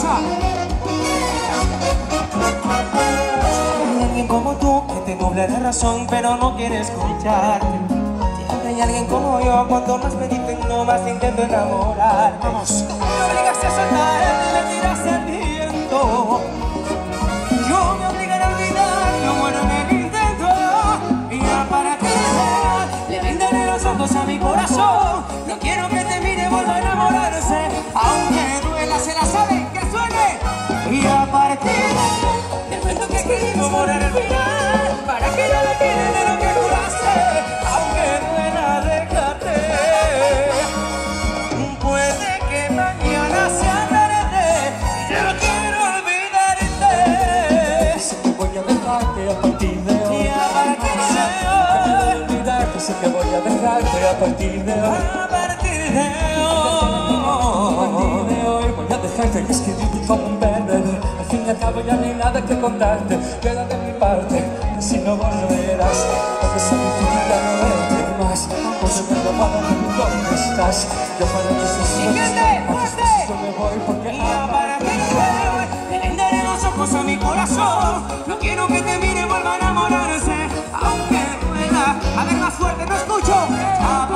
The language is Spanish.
pasa? Hay alguien como tú que te nubla la razón, pero no quiere escucharte. Siempre hay alguien como yo, cuando más me dicen no, más intento enamorarte. Vamos. Me obligaste a soltar, me tiraste al viento. Yo me obligaré a olvidar, no muero en el intento. Y ya para que le vendaré los ojos a mi corazón. No quiero que te mire, vuelva a enamorarse. Aunque duela, se la sabe, que suene. Y a partir del momento que escribo morir al final, para que no le quede de lo que juraste. Aunque duela dejarte, puede que mañana sea tarde. Yo no quiero olvidarte. Sé que voy a dejarte a partir de hoy. Y a partir de hoy, Olvidarte, sé que voy a dejarte a partir de hoy. a partir de A partir hoy. de hoy voy a dejarte y escribirte como un perdedor. Al fin y al cabo ya no hay nada que contarte. Queda de mi parte, así no volverás. Porque se dificulta no verte más. Por eso me llamaba dónde estás. Yo para ti soy Siguiente, fuerte. yo me voy porque Y a partir de hoy, le vendaré los ojos a mi corazón. No quiero que te mire, vuelva a enamorarse. Aunque duela, a ver más fuerte, no escucho. A